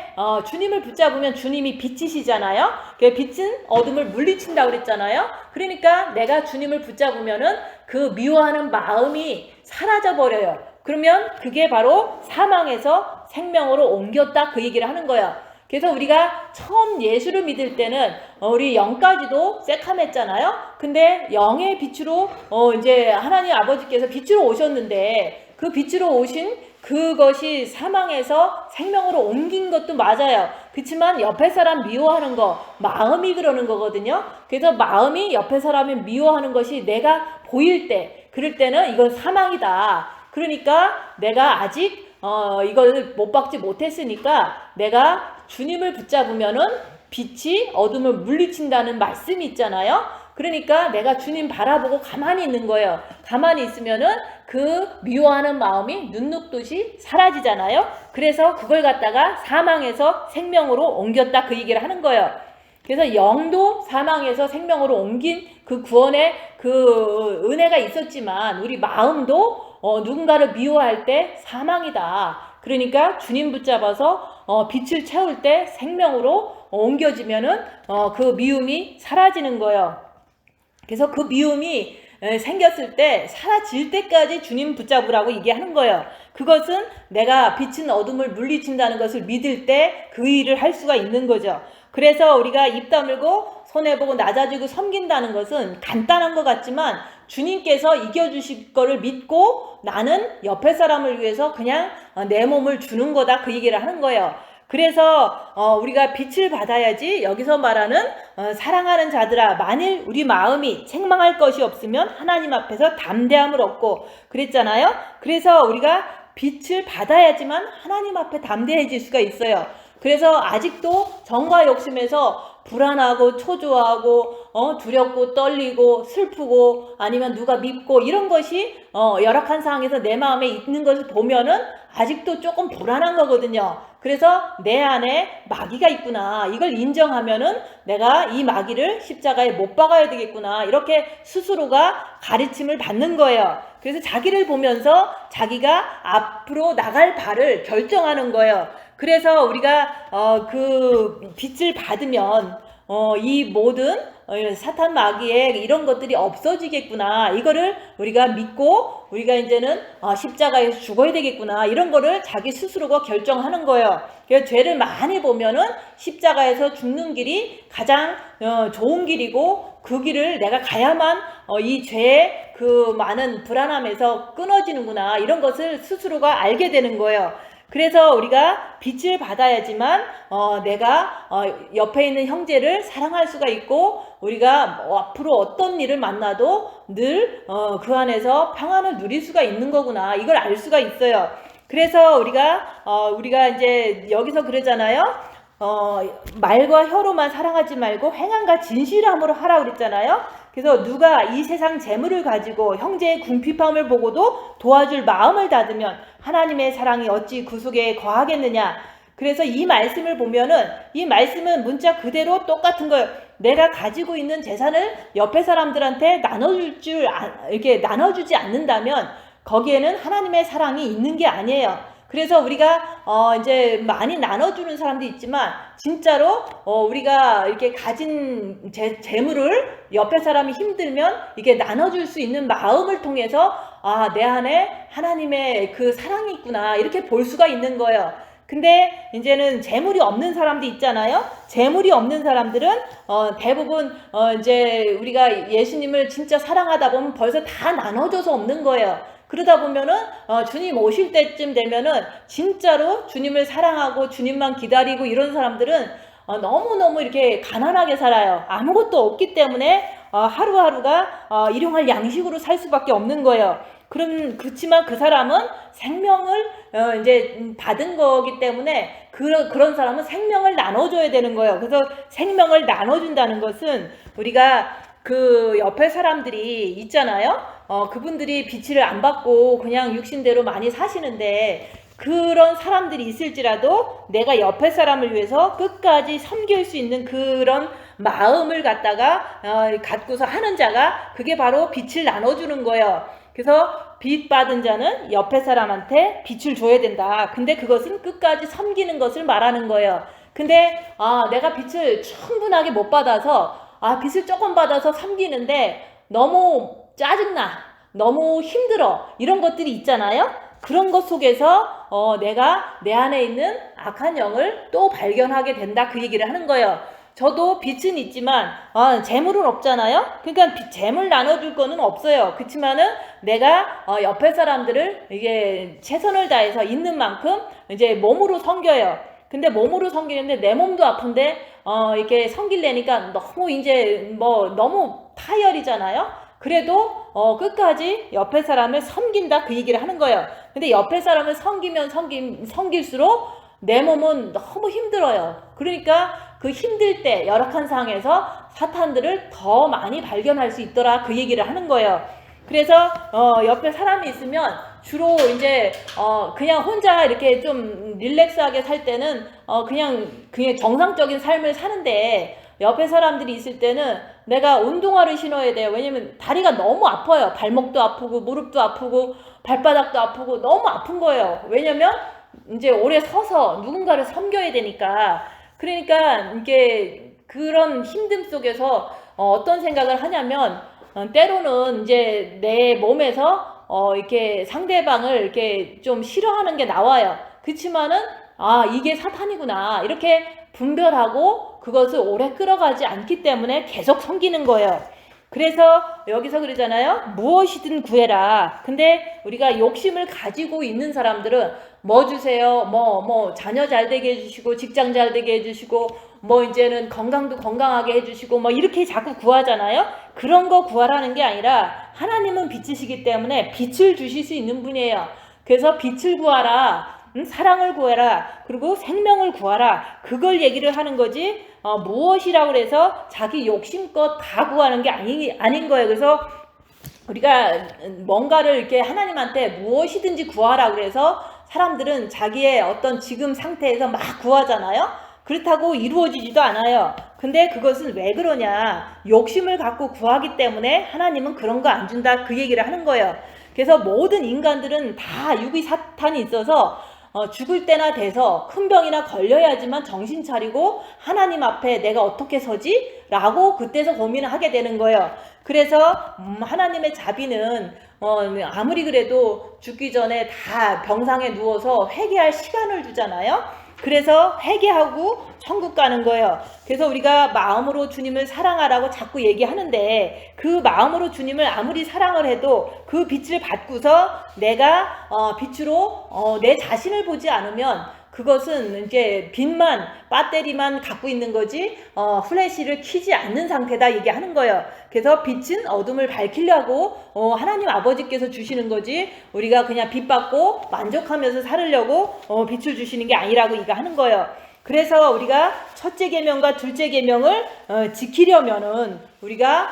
주님을 붙잡으면 주님이 빛이시잖아요. 빛은 어둠을 물리친다고 그랬잖아요. 그러니까 내가 주님을 붙잡으면은 그 미워하는 마음이 사라져 버려요. 그러면 그게 바로 사망에서 생명으로 옮겼다 그 얘기를 하는 거예요. 그래서 우리가 처음 예수를 믿을 때는 우리 영까지도 새카맸잖아요. 근데 영의 빛으로 이제 하나님 아버지께서 빛으로 오셨는데 그 빛으로 오신 그것이 사망에서 생명으로 옮긴 것도 맞아요. 그렇지만 옆에 사람 미워하는 거 마음이 그러는 거거든요. 그래서 마음이 옆에 사람을 미워하는 것이 내가 보일 때 그럴 때는 이건 사망이다. 그러니까 내가 아직 이걸 못 박지 못했으니까 내가 주님을 붙잡으면은 빛이 어둠을 물리친다는 말씀이 있잖아요. 그러니까 내가 주님 바라보고 가만히 있는 거예요. 가만히 있으면은 그 미워하는 마음이 눈눕듯이 사라지잖아요. 그래서 그걸 갖다가 사망에서 생명으로 옮겼다 그 얘기를 하는 거예요. 그래서 영도 사망에서 생명으로 옮긴 그 구원의 그 은혜가 있었지만 우리 마음도 누군가를 미워할 때 사망이다. 그러니까 주님 붙잡아서 빛을 채울 때 생명으로 옮겨지면은 그 미움이 사라지는 거예요. 그래서 그 미움이 생겼을 때 사라질 때까지 주님 붙잡으라고 얘기하는 거예요. 그것은 내가 빛은 어둠을 물리친다는 것을 믿을 때 그 일을 할 수가 있는 거죠. 그래서 우리가 입 다물고 손해보고 낮아지고 섬긴다는 것은 간단한 것 같지만 주님께서 이겨주실 거를 믿고 나는 옆에 사람을 위해서 그냥 내 몸을 주는 거다 그 얘기를 하는 거예요. 그래서 우리가 빛을 받아야지 여기서 말하는 사랑하는 자들아 만일 우리 마음이 책망할 것이 없으면 하나님 앞에서 담대함을 얻고 그랬잖아요. 그래서 우리가 빛을 받아야지만 하나님 앞에 담대해질 수가 있어요. 그래서 아직도 정과 욕심에서 불안하고 초조하고 두렵고 떨리고 슬프고 아니면 누가 밉고 이런 것이 열악한 상황에서 내 마음에 있는 것을 보면은 아직도 조금 불안한 거거든요. 그래서 내 안에 마귀가 있구나. 이걸 인정하면은 내가 이 마귀를 십자가에 못 박아야 되겠구나. 이렇게 스스로가 가르침을 받는 거예요. 그래서 자기를 보면서 자기가 앞으로 나갈 발을 결정하는 거예요. 그래서 우리가 그 빛을 받으면 이 모든 사탄 마귀의 이런 것들이 없어지겠구나. 이거를 우리가 믿고 우리가 이제는 십자가에서 죽어야 되겠구나. 이런 거를 자기 스스로가 결정하는 거예요. 그래서 죄를 많이 보면은 십자가에서 죽는 길이 가장 좋은 길이고 그 길을 내가 가야만 이 죄의 그 많은 불안함에서 끊어지는구나. 이런 것을 스스로가 알게 되는 거예요. 그래서 우리가 빛을 받아야지만 내가 옆에 있는 형제를 사랑할 수가 있고 우리가 앞으로 어떤 일을 만나도 늘 그 안에서 평안을 누릴 수가 있는 거구나. 이걸 알 수가 있어요. 그래서 우리가 이제 여기서 그러잖아요. 말과 혀로만 사랑하지 말고 행함과 진실함으로 하라 그랬잖아요. 그래서 누가 이 세상 재물을 가지고 형제의 궁핍함을 보고도 도와줄 마음을 닫으면 하나님의 사랑이 어찌 그 속에 거하겠느냐. 그래서 이 말씀을 보면은 이 말씀은 문자 그대로 똑같은 거예요. 내가 가지고 있는 재산을 옆에 사람들한테 이렇게 나눠주지 않는다면 거기에는 하나님의 사랑이 있는 게 아니에요. 그래서 우리가 이제 많이 나눠주는 사람도 있지만 진짜로 우리가 이렇게 가진 재물을 옆에 사람이 힘들면 이게 나눠줄 수 있는 마음을 통해서 내 안에 하나님의 그 사랑이 있구나 이렇게 볼 수가 있는 거예요. 근데 이제는 재물이 없는 사람도 있잖아요. 재물이 없는 사람들은 대부분 이제 우리가 예수님을 진짜 사랑하다 보면 벌써 다 나눠줘서 없는 거예요. 그러다 보면은 주님 오실 때쯤 되면은 진짜로 주님을 사랑하고 주님만 기다리고 이런 사람들은 너무너무 이렇게 가난하게 살아요. 아무것도 없기 때문에 하루하루가 일용할 양식으로 살 수밖에 없는 거예요. 그렇지만 그 사람은 생명을 이제 받은 거기 때문에 그런 사람은 생명을 나눠줘야 되는 거예요. 그래서 생명을 나눠준다는 것은 우리가 그 옆에 사람들이 있잖아요. 그분들이 빛을 안 받고 그냥 육신대로 많이 사시는데 그런 사람들이 있을지라도 내가 옆에 사람을 위해서 끝까지 섬길 수 있는 그런 마음을 갖고서 하는 자가 그게 바로 빛을 나눠주는 거예요. 그래서 빛 받은 자는 옆에 사람한테 빛을 줘야 된다. 근데 그것은 끝까지 섬기는 것을 말하는 거예요. 근데 내가 빛을 충분하게 못 받아서 빛을 조금 받아서 섬기는데 너무 짜증나, 너무 힘들어 이런 것들이 있잖아요. 그런 것 속에서 내가 내 안에 있는 악한 영을 또 발견하게 된다 그 얘기를 하는 거예요. 저도 빛은 있지만 재물은 없잖아요. 그러니까 재물 나눠줄 거는 없어요. 그렇지만은 내가 옆에 사람들을 이게 최선을 다해서 있는 만큼 이제 몸으로 섬겨요. 근데 몸으로 섬기는데 내 몸도 아픈데 이렇게 섬기려니까 너무 이제 너무 파열이잖아요. 그래도 끝까지 옆에 사람을 섬긴다 그 얘기를 하는 거예요. 근데 옆에 사람을 섬기면 섬길수록 내 몸은 너무 힘들어요. 그러니까 그 힘들 때 열악한 상황에서 사탄들을 더 많이 발견할 수 있더라 그 얘기를 하는 거예요. 그래서 옆에 사람이 있으면 주로 이제 그냥 혼자 이렇게 좀 릴렉스하게 살 때는 그냥 정상적인 삶을 사는데 옆에 사람들이 있을 때는 내가 운동화를 신어야 돼요. 왜냐면 다리가 너무 아파요. 발목도 아프고 무릎도 아프고 발바닥도 아프고 너무 아픈 거예요. 왜냐면 이제 오래 서서 누군가를 섬겨야 되니까. 그러니까 이게 그런 힘듦 속에서 어떤 생각을 하냐면 때로는 이제 내 몸에서 이렇게 상대방을 이렇게 좀 싫어하는 게 나와요. 그렇지만은 이게 사탄이구나 이렇게 분별하고 그것을 오래 끌어가지 않기 때문에 계속 섬기는 거예요. 그래서 여기서 그러잖아요. 무엇이든 구해라. 근데 우리가 욕심을 가지고 있는 사람들은 뭐 주세요. 자녀 잘 되게 해주시고 직장 잘 되게 해주시고 이제는 건강도 건강하게 해주시고 이렇게 자꾸 구하잖아요. 그런 거 구하라는 게 아니라 하나님은 빛이시기 때문에 빛을 주실 수 있는 분이에요. 그래서 빛을 구하라. 사랑을 구해라. 그리고 생명을 구하라. 그걸 얘기를 하는 거지 무엇이라고 해서 자기 욕심껏 다 구하는 게 아닌 거예요. 그래서 우리가 뭔가를 이렇게 하나님한테 무엇이든지 구하라 그래서 사람들은 자기의 어떤 지금 상태에서 막 구하잖아요. 그렇다고 이루어지지도 않아요. 근데 그것은 왜 그러냐. 욕심을 갖고 구하기 때문에 하나님은 그런 거 안 준다 그 얘기를 하는 거예요. 그래서 모든 인간들은 다 유비 사탄이 있어서 죽을 때나 돼서 큰 병이나 걸려야지만 정신 차리고 하나님 앞에 내가 어떻게 서지? 라고 그때서 고민을 하게 되는 거예요. 그래서 하나님의 자비는 아무리 그래도 죽기 전에 다 병상에 누워서 회개할 시간을 주잖아요. 그래서 회개하고 천국 가는 거예요. 그래서 우리가 마음으로 주님을 사랑하라고 자꾸 얘기하는데 그 마음으로 주님을 아무리 사랑을 해도 그 빛을 받고서 내가 빛으로 내 자신을 보지 않으면 그것은 이제 빛만 배터리만 갖고 있는 거지 플래시를 켜지 않는 상태다 얘기하는 거예요. 그래서 빛은 어둠을 밝히려고 하나님 아버지께서 주시는 거지 우리가 그냥 빛 받고 만족하면서 살으려고 빛을 주시는 게 아니라고 얘기하는 거예요. 그래서 우리가 첫째 계명과 둘째 계명을 지키려면은 우리가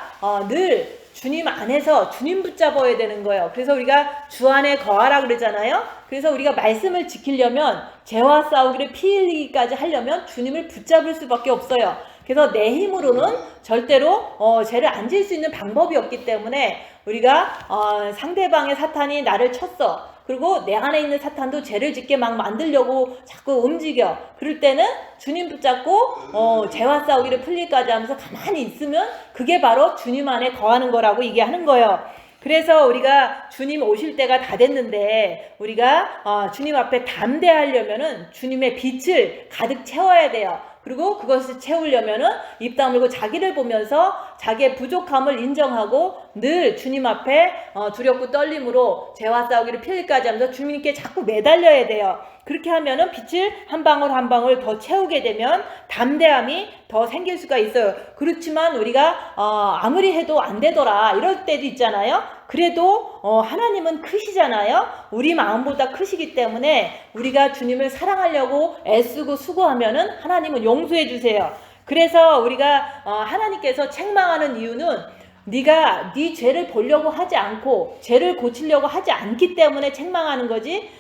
늘 주님 안에서 주님 붙잡아야 되는 거예요. 그래서 우리가 주 안에 거하라 그러잖아요. 그래서 우리가 말씀을 지키려면 죄와 싸우기를 피 흘리기까지 하려면 주님을 붙잡을 수밖에 없어요. 그래서 내 힘으로는 절대로 죄를 안 지을 수 있는 방법이 없기 때문에 우리가 상대방의 사탄이 나를 쳤어. 그리고 내 안에 있는 사탄도 죄를 짓게 막 만들려고 자꾸 움직여. 그럴 때는 주님 붙잡고 죄와 싸우기를 풀리까지 하면서 가만히 있으면 그게 바로 주님 안에 거하는 거라고 얘기하는 거예요. 그래서 우리가 주님 오실 때가 다 됐는데 우리가 주님 앞에 담대하려면은 주님의 빛을 가득 채워야 돼요. 그리고 그것을 채우려면은 입 다물고 자기를 보면서 자기의 부족함을 인정하고 늘 주님 앞에 두렵고 떨림으로 죄와 싸우기를 필기까지 하면서 주님께 자꾸 매달려야 돼요. 그렇게 하면은 빛을 한 방울 한 방울 더 채우게 되면 담대함이 더 생길 수가 있어요. 그렇지만 우리가 아무리 해도 안 되더라 이럴 때도 있잖아요. 그래도 하나님은 크시잖아요. 우리 마음보다 크시기 때문에 우리가 주님을 사랑하려고 애쓰고 수고하면은 하나님은 용서해 주세요. 그래서 우리가 하나님께서 책망하는 이유는 네가 네 죄를 보려고 하지 않고 죄를 고치려고 하지 않기 때문에 책망하는 거지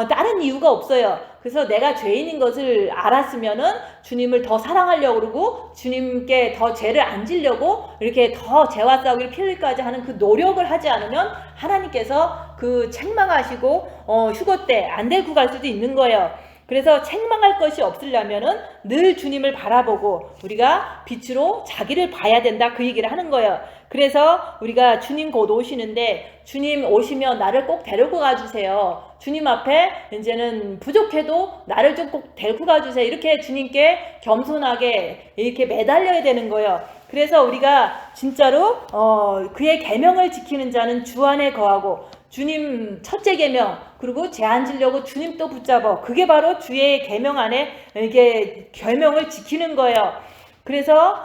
다른 이유가 없어요. 그래서 내가 죄인인 것을 알았으면은 주님을 더 사랑하려고 그러고 주님께 더 죄를 안 지려고 이렇게 더 죄와 싸우기를 필기까지 하는 그 노력을 하지 않으면 하나님께서 그 책망하시고 휴거 때 안 데리고 갈 수도 있는 거예요. 그래서 책망할 것이 없으려면은 늘 주님을 바라보고 우리가 빛으로 자기를 봐야 된다 그 얘기를 하는 거예요. 그래서 우리가 주님 곧 오시는데 주님 오시면 나를 꼭 데리고 가주세요. 주님 앞에 이제는 부족해도 나를 좀 꼭 데리고 가주세요. 이렇게 주님께 겸손하게 이렇게 매달려야 되는 거예요. 그래서 우리가 진짜로 그의 계명을 지키는 자는 주 안에 거하고 주님 첫째 계명 그리고 죄 안 지려고 주님 또 붙잡아 그게 바로 주의 계명 안에 이게 계명을 지키는 거예요. 그래서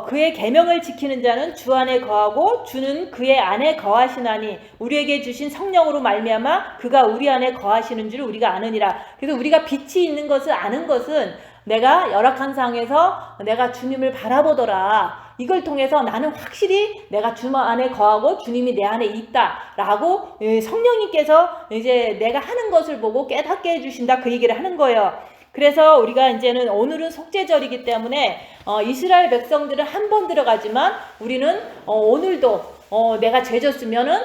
그의 계명을 지키는 자는 주 안에 거하고 주는 그의 안에 거하시나니 우리에게 주신 성령으로 말미암아 그가 우리 안에 거하시는 줄 우리가 아느니라. 그래서 우리가 빛이 있는 것을 아는 것은 내가 열악한 상황에서 내가 주님을 바라보더라. 이걸 통해서 나는 확실히 내가 주 안에 거하고 주님이 내 안에 있다라고 성령님께서 이제 내가 하는 것을 보고 깨닫게 해주신다 그 얘기를 하는 거예요. 그래서 우리가 이제는 오늘은 속죄절이기 때문에 이스라엘 백성들은 한 번 들어가지만 우리는 오늘도 내가 죄졌으면은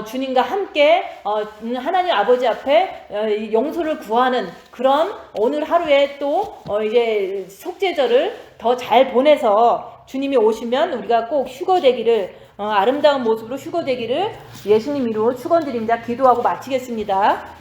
주님과 함께 하나님 아버지 앞에 용서를 구하는 그런 오늘 하루에 또 이제 속죄절을 더 잘 보내서 주님이 오시면 우리가 꼭 휴거되기를 아름다운 모습으로 휴거되기를 예수님 이름으로 축원드립니다. 기도하고 마치겠습니다.